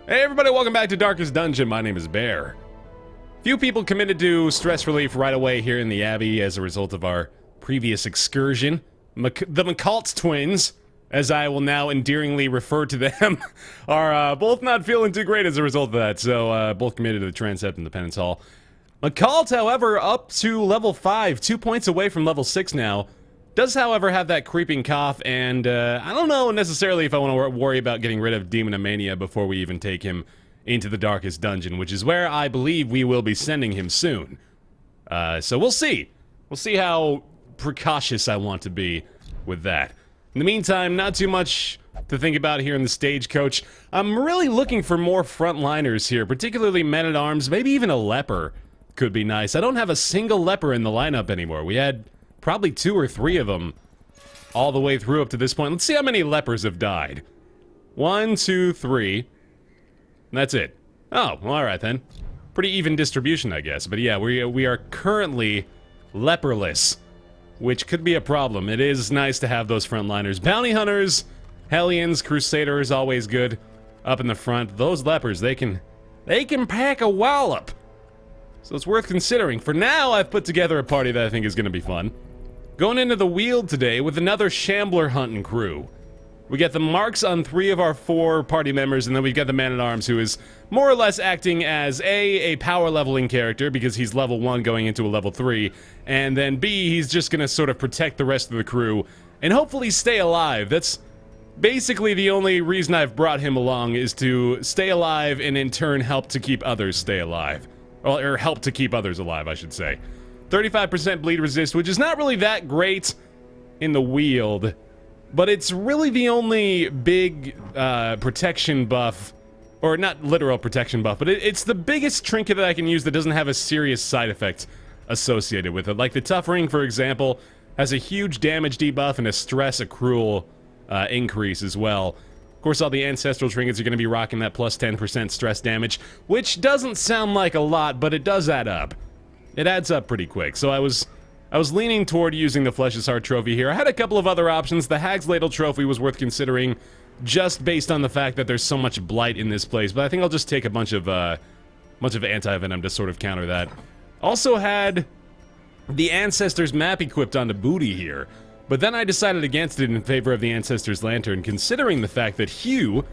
Hey everybody, welcome back to Darkest Dungeon. My name is Baer. Few people committed to stress relief right away here in the Abbey as a result of our previous excursion. The McCalt twins, as I will now endearingly refer to them, are both not feeling too great as a result of that, so both committed to the transept and the penance hall. McCalt, however, up to level 5, 2 points away from level 6 now. Does, however, have that creeping cough, and I don't know necessarily if I want to worry about getting rid of Demonomania before we even take him into the Darkest Dungeon, which is where I believe we will be sending him soon. So we'll see. We'll see how precautious I want to be with that. In the meantime, not too much to think about here in the stagecoach. I'm really looking for more frontliners here, particularly men-at-arms, maybe even a leper could be nice. I don't have a single leper in the lineup anymore. We had probably 2 or 3 of them all the way through up to this point. Let's see how many lepers have died. 1, 2, 3. That's it. Oh, well, alright then. Pretty even distribution, I guess. But yeah, we are currently leperless, which could be a problem. It is nice to have those frontliners. Bounty hunters, Hellions, Crusaders, always good up in the front. Those lepers, they can pack a wallop. So it's worth considering. For now, I've put together a party that I think is going to be fun. Going into the Weald today with another Shambler hunting crew. We get the marks on 3 of our 4 party members, and then we've got the man-at-arms, who is more or less acting as a power leveling character, because he's level 1 going into a level 3, and then B, he's just gonna sort of protect the rest of the crew, and hopefully stay alive. That's basically the only reason I've brought him along, is to stay alive and in turn help to keep others stay alive. Or help to keep others alive, I should say. 35% bleed resist, which is not really that great in the Weald, but it's really the only big protection buff, or not literal protection buff, but it's the biggest trinket that I can use that doesn't have a serious side effect associated with it. Like the Tough Ring, for example, has a huge damage debuff and a stress accrual increase as well. Of course, all the ancestral trinkets are going to be rocking that plus 10% stress damage, which doesn't sound like a lot, but it does add up. It adds up pretty quick, so I was leaning toward using the Flesh's Heart trophy here. I had a couple of other options. The Hag's Ladle trophy was worth considering, just based on the fact that there's so much blight in this place, but I think I'll just take a bunch of anti-venom to sort of counter that. Also had the Ancestors map equipped onto Booty here, but then I decided against it in favor of the Ancestors Lantern, considering the fact that Hugh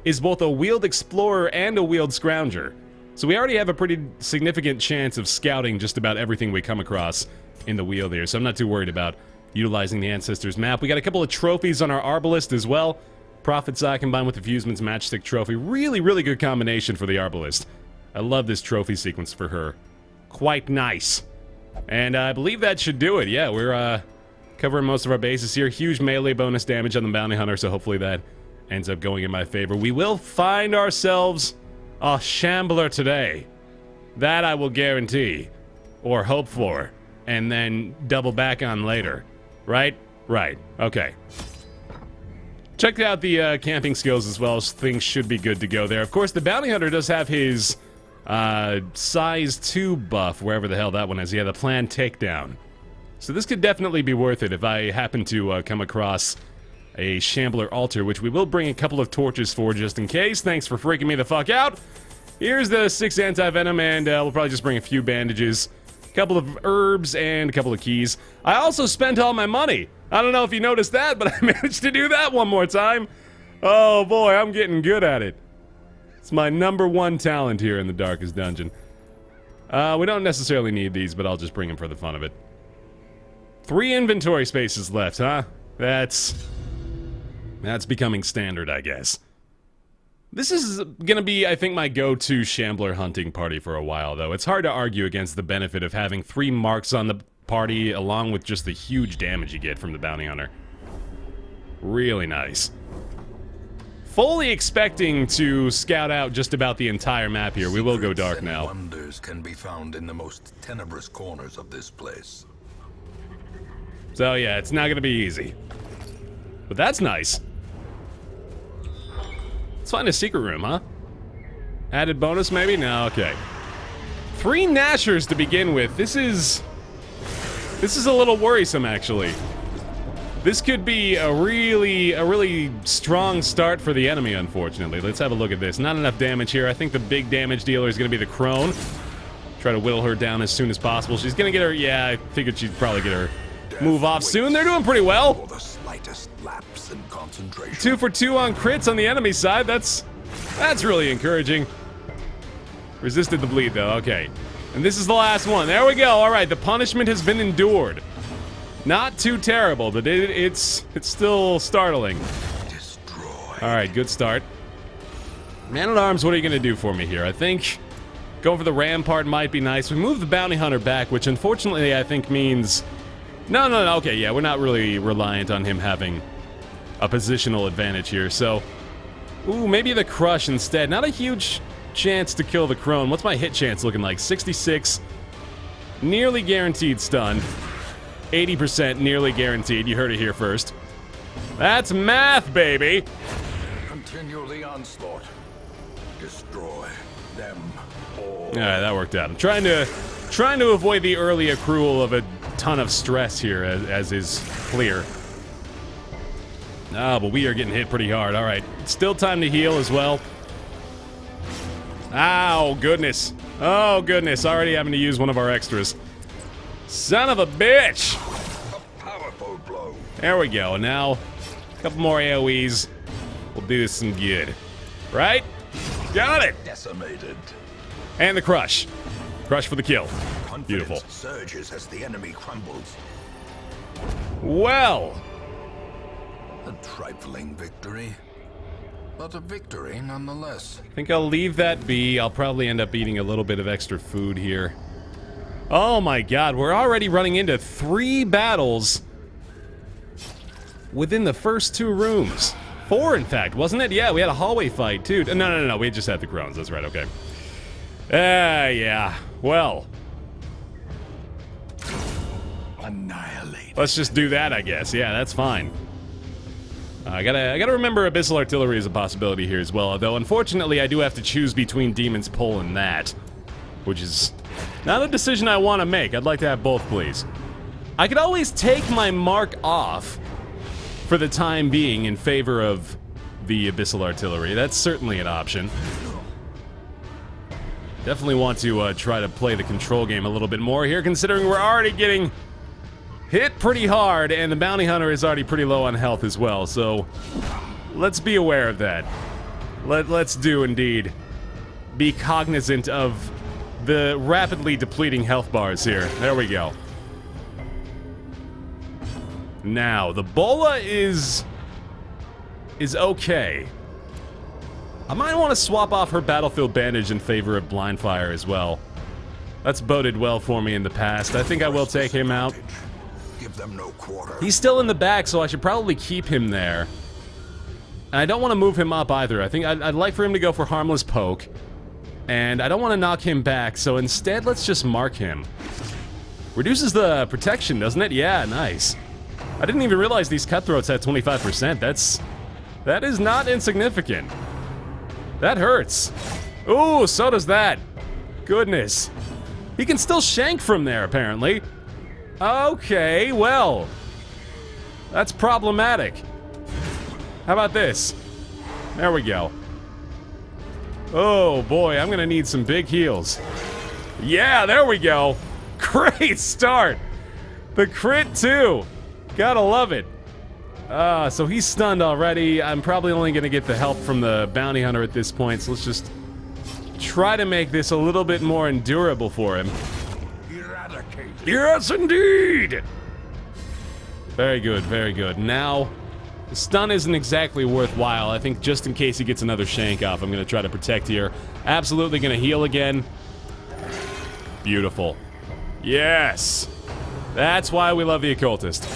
is both a Weald Explorer and a Weald Scrounger. So we already have a pretty significant chance of scouting just about everything we come across in the Weald here, so I'm not too worried about utilizing the Ancestors map. We got a couple of trophies on our Arbalist as well. Prophet's Eye combined with the Fuseman's Matchstick trophy. Really, really good combination for the Arbalist. I love this trophy sequence for her. Quite nice. And I believe that should do it. Yeah, we're covering most of our bases here. Huge melee bonus damage on the Bounty Hunter, so hopefully that ends up going in my favor. We will find ourselves a Shambler today. That I will guarantee. Or hope for. And then double back on later. Right? Right. Okay. Checked out the camping skills as well, so things should be good to go there. Of course, the Bounty Hunter does have his size 2 buff, wherever the hell that one is. Yeah, the planned takedown. So this could definitely be worth it if I happen to come across a Shambler altar, which we will bring a couple of torches for just in case. Thanks for freaking me the fuck out. Here's the 6 anti-venom, and we'll probably just bring a few bandages, a couple of herbs, and a couple of keys. I also spent all my money. I don't know if you noticed that, but I managed to do that one more time. Oh boy, I'm getting good at it. It's my #1 talent here in the Darkest Dungeon. We don't necessarily need these, but I'll just bring them for the fun of it. 3 inventory spaces left, huh? That's becoming standard, I guess. This is gonna be, I think, my go-to Shambler hunting party for a while, though. It's hard to argue against the benefit of having 3 marks on the party, along with just the huge damage you get from the Bounty Hunter. Really nice. Fully expecting to scout out just about the entire map here. We will go dark now. Wonders can be found in the most tenebrous corners of this place. So yeah, it's not gonna be easy. But that's nice. Let's find a secret room, huh? Added bonus, maybe? No, okay. 3 Nashers to begin with. This is a little worrisome, actually. This could be a really strong start for the enemy, unfortunately. Let's have a look at this. Not enough damage here. I think the big damage dealer is going to be the crone. Try to whittle her down as soon as possible. She's going to get her... Yeah, I figured she'd probably get her move off soon. They're doing pretty well. For the slightest lapse in concentration. 2 for 2 on crits on the enemy side. That's really encouraging. Resisted the bleed, though. Okay. And this is the last one. There we go. All right, the punishment has been endured. Not too terrible, but it's still startling. Destroy. All right, good start. Man-at-Arms, what are you going to do for me here? I think going for the Rampart might be nice. We move the Bounty Hunter back, which unfortunately I think means... No, okay, yeah, we're not really reliant on him having a positional advantage here, so... Ooh, maybe the Crush instead. Not a huge chance to kill the Crone. What's my hit chance looking like? 66. Nearly guaranteed stun. 80% nearly guaranteed. You heard it here first. That's math, baby! Continue the onslaught. Destroy them all. Alright, that worked out. I'm trying to avoid the early accrual of a ton of stress here, as is clear. Ah, but we are getting hit pretty hard. Alright, still time to heal as well. Ow, goodness. Oh, goodness. Already having to use one of our extras. Son of a bitch! A powerful blow. There we go. Now, a couple more AoEs. We'll do this some good. Right? Got it! Decimated. And the Crush. Crush for the kill. Confidence Beautiful. surges as the enemy crumbles. Well, A trifling victory, but a victory nonetheless. I think I'll leave that be. I'll probably end up eating a little bit of extra food here. Oh my god, we're already running into 3 battles within the first 2 rooms. 4, in fact, wasn't it? Yeah, we had a hallway fight, too. No, we just had the Crones. That's right, okay. Yeah. Well, Annihilate. let's just do that, I guess. Yeah, that's fine. I gotta remember Abyssal Artillery is a possibility here as well, although unfortunately I do have to choose between Demon's Pull and that, which is not a decision I want to make. I'd like to have both, please. I could always take my mark off for the time being in favor of the Abyssal Artillery. That's certainly an option. Definitely want to try to play the control game a little bit more here, considering we're already getting hit pretty hard, and the Bounty Hunter is already pretty low on health as well, so let's be aware of that. Let's do indeed be cognizant of the rapidly depleting health bars here. There we go. Now, the Bola is okay. I might want to swap off her Battlefield Bandage in favor of Blind Fire as well. That's boded well for me in the past. I think I will take him out. Give them no quarter. He's still in the back, so I should probably keep him there. And I don't want to move him up either. I think I'd like for him to go for Harmless Poke. And I don't want to knock him back, so instead let's just mark him. Reduces the protection, doesn't it? Yeah, nice. I didn't even realize these cutthroats had 25%. That is not insignificant. That hurts. Ooh, so does that. Goodness. He can still shank from there, apparently. Okay, well. That's problematic. How about this? There we go. Oh boy, I'm gonna need some big heals. Yeah, there we go. Great start. The crit too. Gotta love it. So he's stunned already. I'm probably only gonna get the help from the Bounty Hunter at this point, so let's just try to make this a little bit more endurable for him. Eradicate. Yes, indeed! Very good, very good. Now, the stun isn't exactly worthwhile. I think just in case he gets another shank off, I'm gonna try to protect here. Absolutely gonna heal again. Beautiful. Yes! That's why we love the Occultist.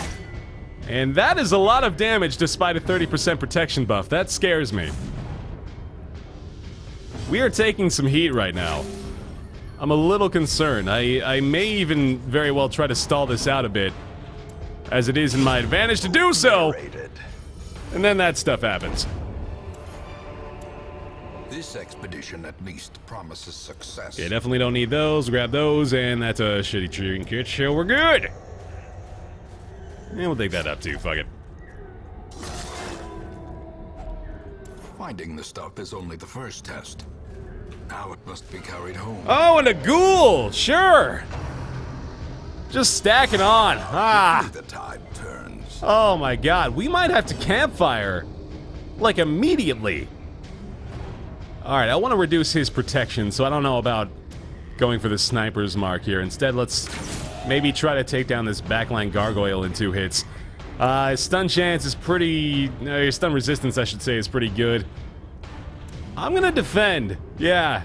And that is a lot of damage despite a 30% protection buff. That scares me. We are taking some heat right now. I'm a little concerned. I may even very well try to stall this out a bit, as it is in my advantage to do so. And then that stuff happens. This expedition at least promises success. Yeah, definitely don't need those. Grab those, and that's a shitty trinket, so we're good. And we'll take that up too, fuck it. Finding the stuff is only the first test. Now it must be carried home. Oh, and a ghoul! Sure! Just stacking on. Ah! The tide turns. Oh my god, we might have to campfire. Like, immediately. Alright, I want to reduce his protection, so I don't know about going for the sniper's mark here. Instead, let's maybe try to take down this backline gargoyle in 2 hits. His stun chance is pretty... his stun resistance, I should say, is pretty good. I'm gonna defend. Yeah.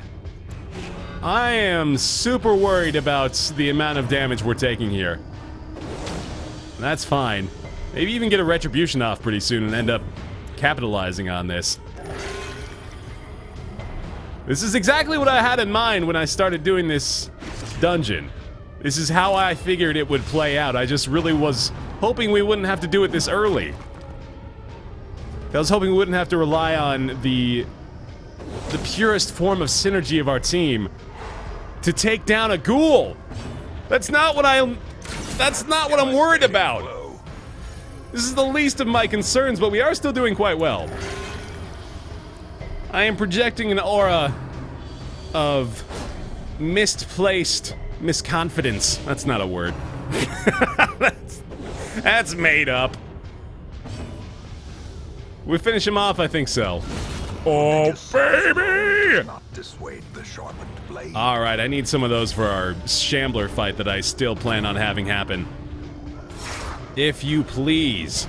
I am super worried about the amount of damage we're taking here. That's fine. Maybe even get a retribution off pretty soon and end up capitalizing on this. This is exactly what I had in mind when I started doing this dungeon. This is how I figured it would play out. I just really was hoping we wouldn't have to do it this early. I was hoping we wouldn't have to rely on the purest form of synergy of our team to take down a ghoul. That's not what I'm worried about. This is the least of my concerns, but we are still doing quite well. I am projecting an aura of misplaced misconfidence. That's not a word. That's made up. We finish him off, I think so. Oh, baby! Not dissuade the sharpened blade. All right, I need some of those for our shambler fight that I still plan on having happen. If you please.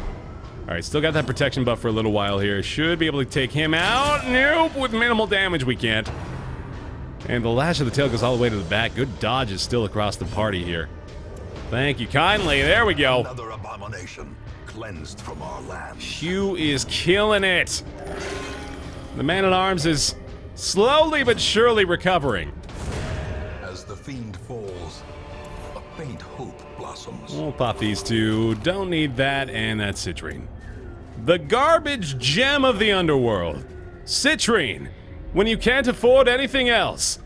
All right, still got that protection buff for a little while here. Should be able to take him out. Nope, with minimal damage we can't. And the lash of the tail goes all the way to the back. Good dodges still across the party here. Thank you kindly. There we go. Another abomination cleansed from our land. Hugh is killing it. The man-at-arms is slowly but surely recovering. As the fiend falls, a faint hope blossoms. We'll pop these two. Don't need that, and that's citrine. The garbage gem of the underworld. Citrine. When you can't afford anything else.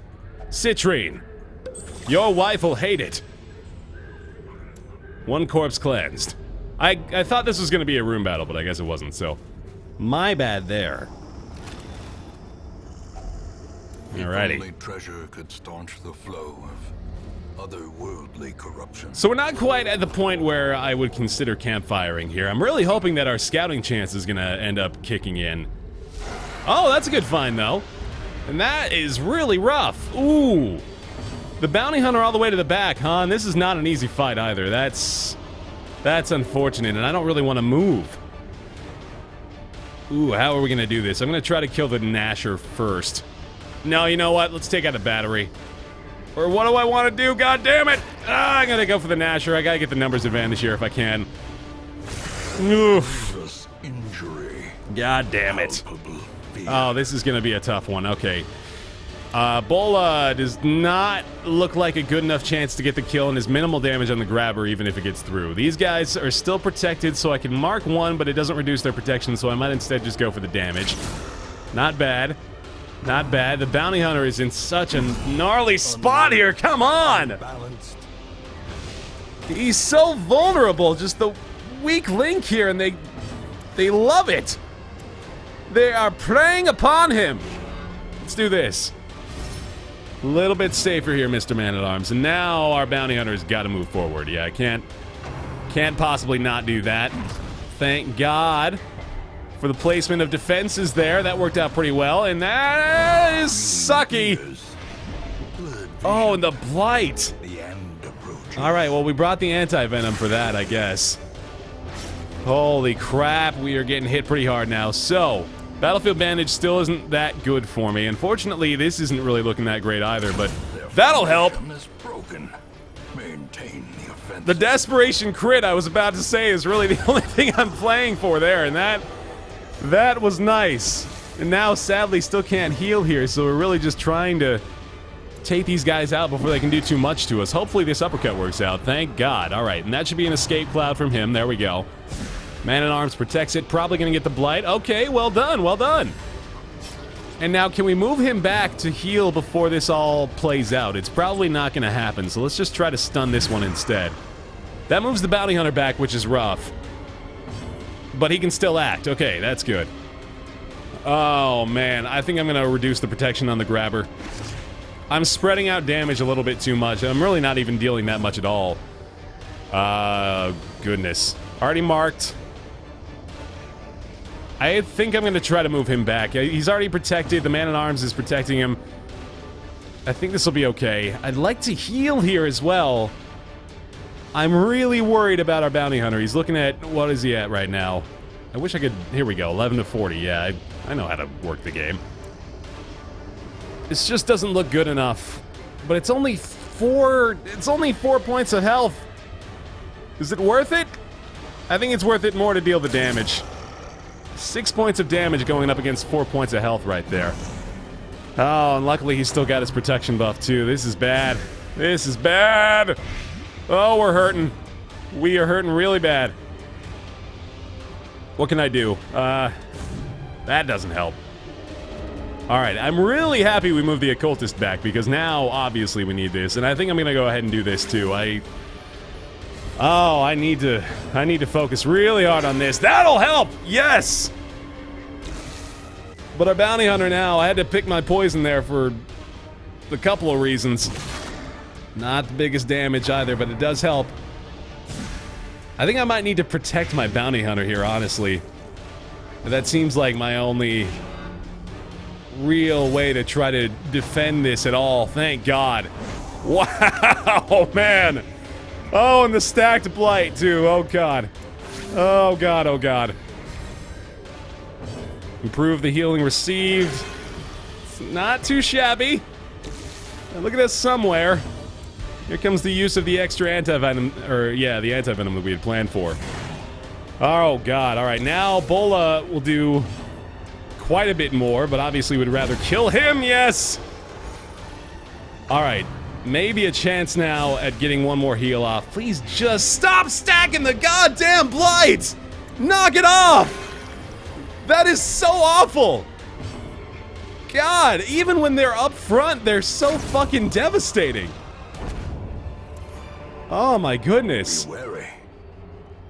Citrine. Your wife will hate it. 1 corpse cleansed. I thought this was going to be a room battle, but I guess it wasn't, so... my bad there. Alrighty. If only treasure could staunch the flow of otherworldly corruption. So we're not quite at the point where I would consider campfiring here. I'm really hoping that our scouting chance is going to end up kicking in. Oh, that's a good find, though. And that is really rough. Ooh. The bounty hunter all the way to the back, huh? And this is not an easy fight either. That's unfortunate, and I don't really want to move. Ooh, how are we going to do this? I'm going to try to kill the Gnasher first. No, you know what? Let's take out a battery. Or what do I want to do? God damn it! Ah, I'm going to go for the Gnasher. I got to get the numbers advantage here if I can. Oof. Injury. God damn it. Oh, this is going to be a tough one. Okay. Bola does not look like a good enough chance to get the kill, and is minimal damage on the grabber even if it gets through. These guys are still protected, so I can mark 1, but it doesn't reduce their protection, so I might instead just go for the damage. Not bad. Not bad. The bounty hunter is in such a gnarly spot here. Come on! He's so vulnerable. Just the weak link here, and they love it. They are preying upon him. Let's do this. A little bit safer here, Mr. Man-at-Arms. And now our bounty hunter's got to move forward. Yeah, I can't possibly not do that. Thank God for the placement of defenses there. That worked out pretty well. And that is sucky. Oh, and the blight. All right, well, we brought the anti-venom for that, I guess. Holy crap, we are getting hit pretty hard now. So, Battlefield Bandage still isn't that good for me. Unfortunately, this isn't really looking that great either, but that'll help. The Desperation Crit I was about to say is really the only thing I'm playing for there, and that was nice. And now, sadly, still can't heal here, so we're really just trying to take these guys out before they can do too much to us. Hopefully this uppercut works out. Thank God. All right, and that should be an escape cloud from him. There we go. Man-at-Arms protects it. Probably going to get the blight. Okay, well done, well done. And now, can we move him back to heal before this all plays out? It's probably not going to happen, so let's just try to stun this one instead. That moves the bounty hunter back, which is rough. But he can still act. Okay, that's good. Oh, man. I think I'm going to reduce the protection on the grabber. I'm spreading out damage a little bit too much. I'm really not even dealing that much at all. Goodness. Already marked. I think I'm going to try to move him back. He's already protected. The man-at-arms is protecting him. I think this will be okay. I'd like to heal here as well. I'm really worried about our bounty hunter. He's looking at... What is he at right now? I wish I could... Here we go. 11 to 40. Yeah, I know how to work the game. This just doesn't look good enough. But it's only 4... It's only 4 points of health. Is it worth it? I think it's worth it more to deal the damage. 6 points of damage going up against 4 points of health right there. Oh, and luckily he's still got his protection buff too. This is bad. This is bad! Oh, we're hurting. We are hurting really bad. What can I do? That doesn't help. Alright, I'm really happy we moved the occultist back, because now, obviously, we need this. And I think I'm gonna go ahead and do this too. I need to focus really hard on this. That'll help! Yes! But our bounty hunter now, I had to pick my poison there for a couple of reasons. Not the biggest damage either, but it does help. I think I might need to protect my bounty hunter here, honestly. That seems like my only real way to try to defend this at all. Thank God. Wow, man! Oh, and the stacked blight, too. Oh, God. Oh, God, oh, God. Improve the healing received. It's not too shabby. Now look at this somewhere. Here comes the use of the extra anti-venom, or yeah, the anti-venom that we had planned for. Oh, God. All right, now Bola will do quite a bit more, but obviously would rather kill him. Yes! All right. Maybe a chance now at getting one more heal off. Please just stop stacking the goddamn blight! Knock it off! That is so awful! God, even when they're up front, they're so fucking devastating. Oh my goodness. Be wary.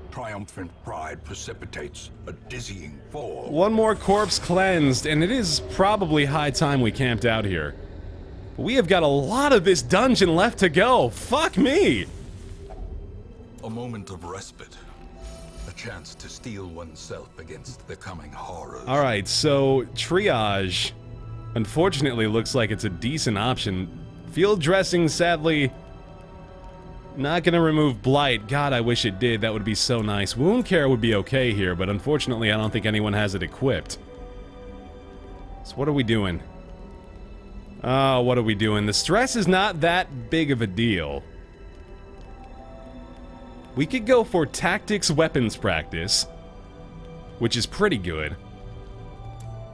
Triumphant pride precipitates a dizzying fall. One more corpse cleansed, and it is probably high time we camped out here. We have got a lot of this dungeon left to go. Fuck me. A moment of respite. A chance to steel oneself against the coming horrors. Alright, so triage unfortunately looks like it's a decent option. Field dressing, sadly, not gonna remove blight. God, I wish it did. That would be so nice. Wound care would be okay here, but unfortunately I don't think anyone has it equipped. So what are we doing? Oh, what are we doing? The stress is not that big of a deal. We could go for tactics weapons practice, which is pretty good.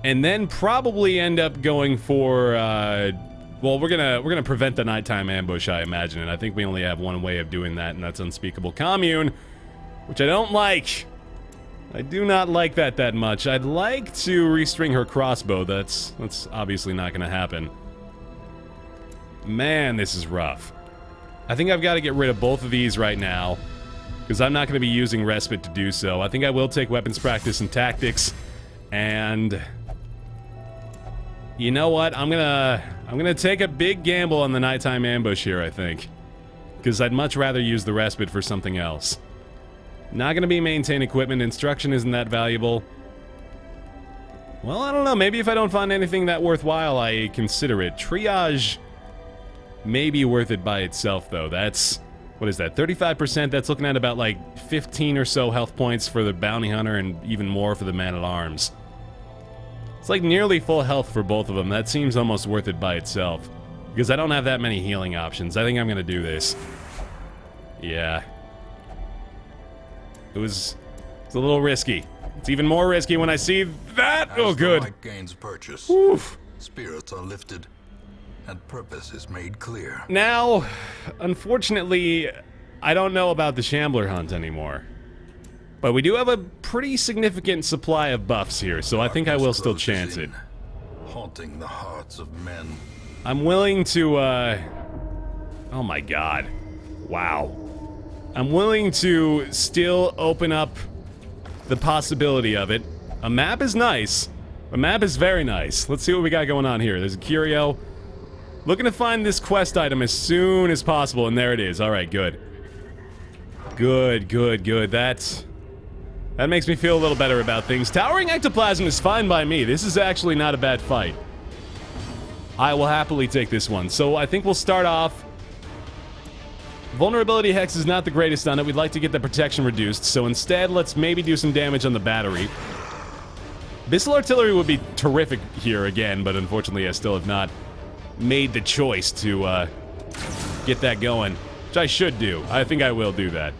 And then probably end up going for, well, we're gonna prevent the nighttime ambush, I imagine, and I think we only have one way of doing that, and that's Unspeakable Commune, which I don't like. I do not like that much. I'd like to restring her crossbow. That's obviously not gonna happen. Man, this is rough. I think I've got to get rid of both of these right now, because I'm not going to be using respite to do so. I think I will take weapons practice and tactics, and you know what? I'm gonna take a big gamble on the nighttime ambush here, I think, because I'd much rather use the respite for something else. Not gonna be maintain equipment. Instruction isn't that valuable. Well, I don't know. Maybe if I don't find anything that worthwhile, I consider it. Triage may be worth it by itself, though. That's, what is that, 35%? That's looking at about, like, 15 or so health points for the bounty hunter and even more for the man-at-arms. It's like nearly full health for both of them. That seems almost worth it by itself, because I don't have that many healing options. I think I'm gonna do this. Yeah. It's a little risky. It's even more risky when I see that! Oh, good. As the light gains purchase, Oof. spirits are lifted, and purpose is made clear. Now, unfortunately, I don't know about the Shambler hunt anymore. But we do have a pretty significant supply of buffs here, so I think I will still chance it. Haunting the hearts of men. I'm willing to, oh my god. Wow. I'm willing to still open up the possibility of it. A map is nice, The map is very nice. Let's see what we got going on here. There's a curio. Looking to find this quest item as soon as possible, and there it is. Alright, good. Good, good, good. That makes me feel a little better about things. Towering ectoplasm is fine by me. This is actually not a bad fight. I will happily take this one. So I think we'll start off. Vulnerability hex is not the greatest on it. We'd like to get the protection reduced. So instead, let's maybe do some damage on the battery. Missile artillery would be terrific here again, but unfortunately I still have not made the choice to get that going. Which I should do. I think I will do that.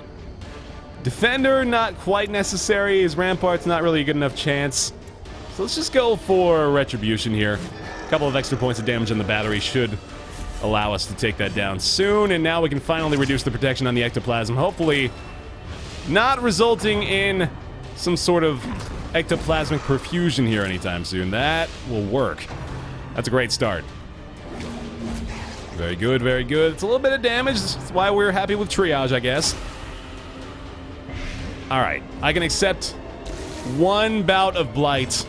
Defender, not quite necessary. His Rampart's not really a good enough chance. So let's just go for Retribution here. A couple of extra points of damage on the battery should allow us to take that down soon. And now we can finally reduce the protection on the ectoplasm. Hopefully not resulting in some sort of ectoplasmic perfusion here anytime soon. That will work. That's a great start. Very good, very good. It's a little bit of damage. That's why we're happy with triage, I guess. Alright, I can accept one bout of blight,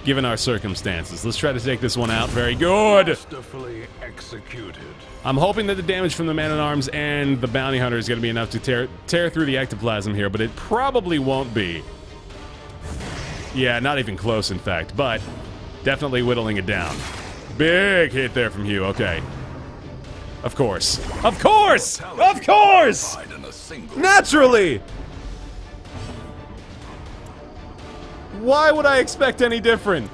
given our circumstances. Let's try to take this one out. Very good! Masterfully executed. I'm hoping that the damage from the man-at-arms and the bounty hunter is going to be enough to tear through the ectoplasm here, but it probably won't be. Yeah, not even close, in fact, but definitely whittling it down. Big hit there from Hugh, okay. Of course. Of course! Of course! Naturally! Why would I expect any different?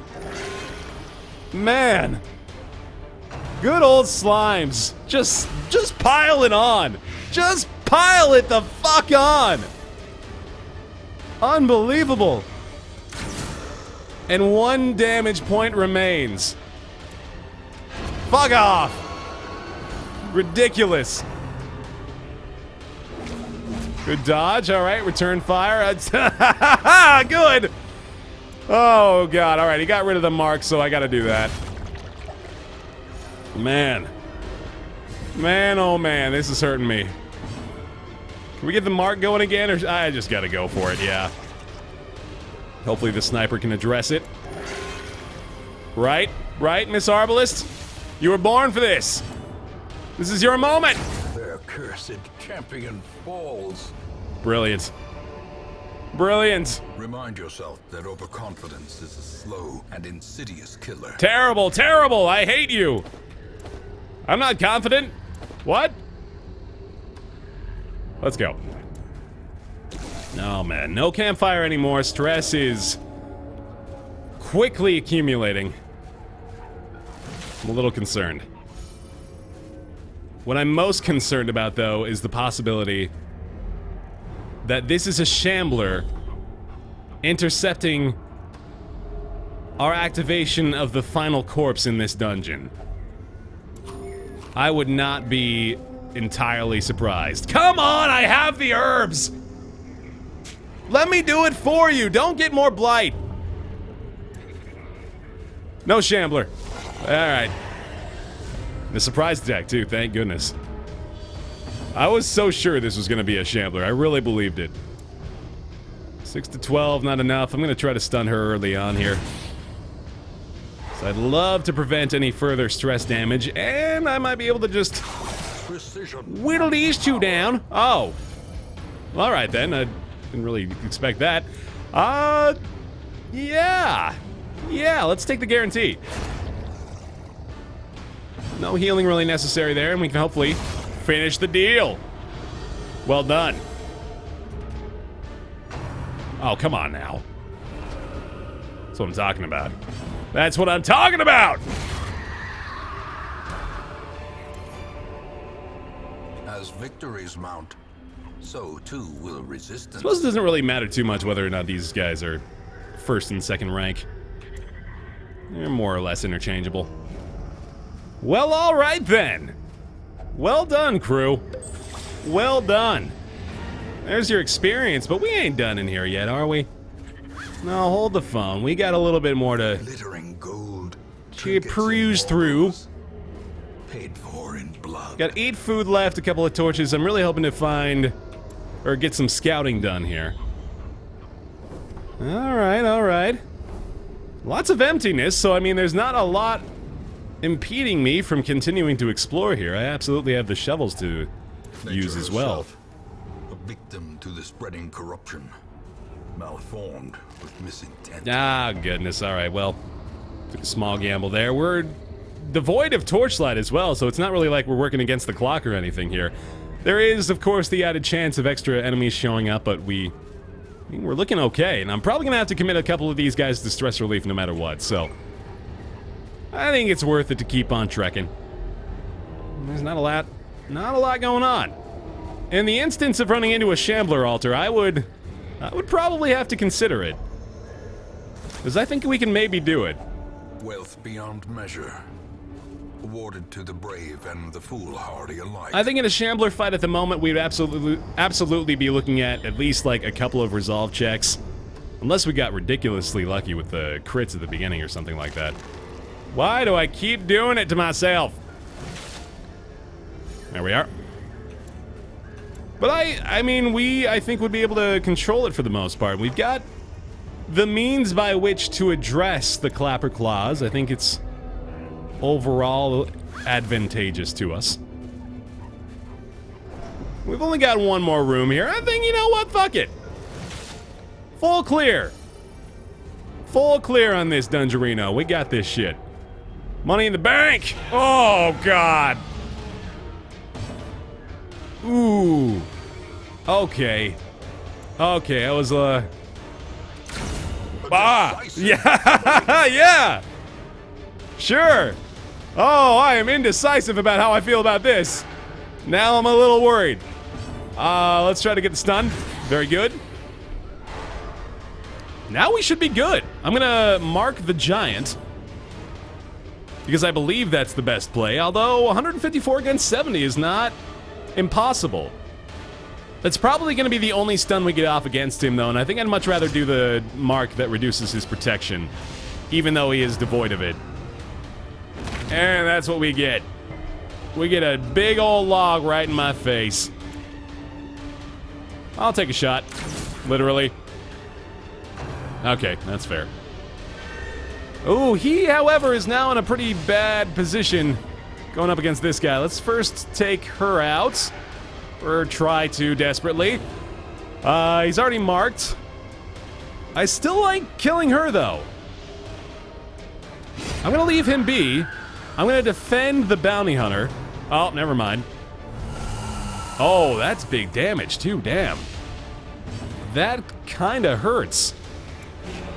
Man. Good old slimes. Just pile it on. Just pile it the fuck on. Unbelievable. And one damage point remains. Fuck off. Ridiculous. Good dodge. All right, return fire. Good. Oh, God. All right, he got rid of the mark, so I got to do that. Man. Man, oh, man. This is hurting me. Can we get the mark going again, or I just got to go for it, yeah. Hopefully the sniper can address it. Right? Right, Miss Arbalist? You were born for this. This is your moment. Their cursed champion falls. Brilliant. Brilliant. Remind yourself that overconfidence is a slow and insidious killer. Terrible, terrible. I hate you. I'm not confident. What? Let's go. Oh, man. No campfire anymore. Stress is quickly accumulating. I'm a little concerned. What I'm most concerned about, though, is the possibility that this is a shambler intercepting our activation of the final corpse in this dungeon. I would not be entirely surprised. Come on, I have the herbs! Let me do it for you! Don't get more blight! No shambler. Alright. The surprise attack, too, thank goodness. I was so sure this was going to be a shambler. I really believed it. 6 to 12, not enough. I'm going to try to stun her early on here. So I'd love to prevent any further stress damage, and I might be able to just whittle these two down. Oh. Alright then, I didn't really expect that. Yeah. Yeah, let's take the guarantee. No healing really necessary there, and we can hopefully finish the deal. Well done. Oh, come on now. That's what I'm talking about. That's what I'm talking about! As victories mount, so too will resistance. I suppose it doesn't really matter too much whether or not these guys are first and second rank. They're more or less interchangeable. Well, alright then. Well done, crew. Well done. There's your experience, but we ain't done in here yet, are we? No, hold the phone. We got a little bit more to Glittering gold. peruse through. Paid for in blood. Got 8 food left, a couple of torches. I'm really hoping to find or get some scouting done here. Alright, alright. Lots of emptiness, so I mean, there's not a lot impeding me from continuing to explore here. I absolutely have the shovels to use as well. herself, a victim to the spreading corruption, malformed with misintent. Ah, goodness. All right, well, took a small gamble there. We're devoid of torchlight as well, so it's not really like we're working against the clock or anything here. There is, of course, the added chance of extra enemies showing up, but we're looking okay, and I'm probably gonna have to commit a couple of these guys to stress relief no matter what, so I think it's worth it to keep on trekking. There's not a lot going on. In the instance of running into a Shambler altar, I would probably have to consider it, because I think we can maybe do it. Wealth beyond measure, awarded to the brave and the foolhardy alike. I think in a Shambler fight at the moment, we'd absolutely be looking at least like a couple of resolve checks. Unless we got ridiculously lucky with the crits at the beginning or something like that. Why do I keep doing it to myself? There we are. But I mean, I think would be able to control it for the most part. We've got the means by which to address the Clapper Claws. I think it's overall advantageous to us. We've only got one more room here. I think, you know what, fuck it. Full clear. Full clear on this Dungerino. We got this shit. Money in the bank. Oh, God. Ooh. Okay. Okay, I was, Ah! Yeah! Yeah! Sure! Oh, I am indecisive about how I feel about this. Now I'm a little worried. Let's try to get the stun. Very good. Now we should be good. I'm gonna mark the giant, because I believe that's the best play, although 154 against 70 is not impossible. That's probably going to be the only stun we get off against him, though, and I think I'd much rather do the mark that reduces his protection, even though he is devoid of it. And that's what we get. We get a big old log right in my face. I'll take a shot. Literally. Okay, that's fair. Ooh, he, however, is now in a pretty bad position going up against this guy. Let's first take her out. Or try to desperately. He's already marked. I still like killing her, though. I'm gonna leave him be. I'm gonna defend the bounty hunter. Oh, never mind. Oh, that's big damage, too. Damn. That kinda hurts.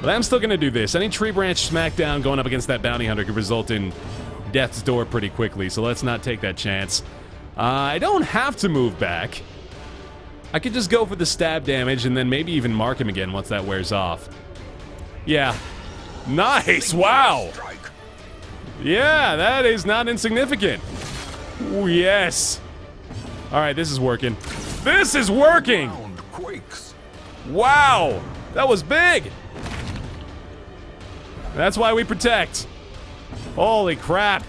But I'm still gonna do this. Any tree branch smackdown going up against that bounty hunter could result in death's door pretty quickly, so let's not take that chance. I don't have to move back. I could just go for the stab damage and then maybe even mark him again once that wears off. Yeah. Nice! Wow! Yeah, that is not insignificant. Ooh, yes. Alright, this is working. This is working! Wow! That was big! That's why we protect. Holy crap.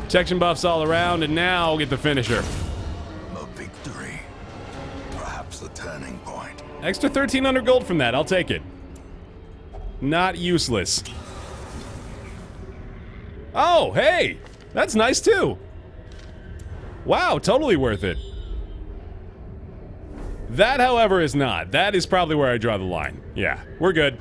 Protection buffs all around, and now we'll get the finisher. A victory. Perhaps the turning point. Extra 1,300 gold from that, I'll take it. Not useless. Oh, hey! That's nice too! Wow, totally worth it. That, however, is not. That is probably where I draw the line. Yeah, we're good.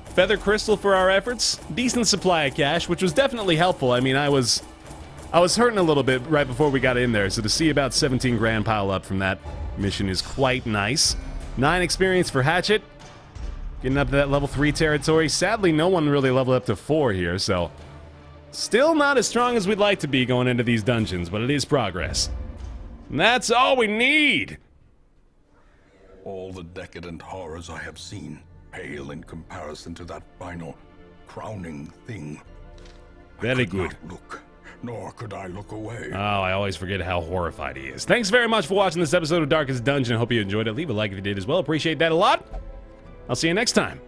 Feather crystal for our efforts. Decent supply of cash, which was definitely helpful. I mean, I was hurting a little bit right before we got in there, so to see about 17 grand pile up from that mission is quite nice. 9 experience for Hatchet. Getting up to that level 3 territory. Sadly, no one really leveled up to 4 here, so still not as strong as we'd like to be going into these dungeons, but it is progress. And that's all we need! All the decadent horrors I have seen pale in comparison to that final, crowning thing. Very I could good. not look, nor could I look away. Oh, I always forget how horrified he is. Thanks very much for watching this episode of Darkest Dungeon. Hope you enjoyed it. Leave a like if you did as well. Appreciate that a lot. I'll see you next time.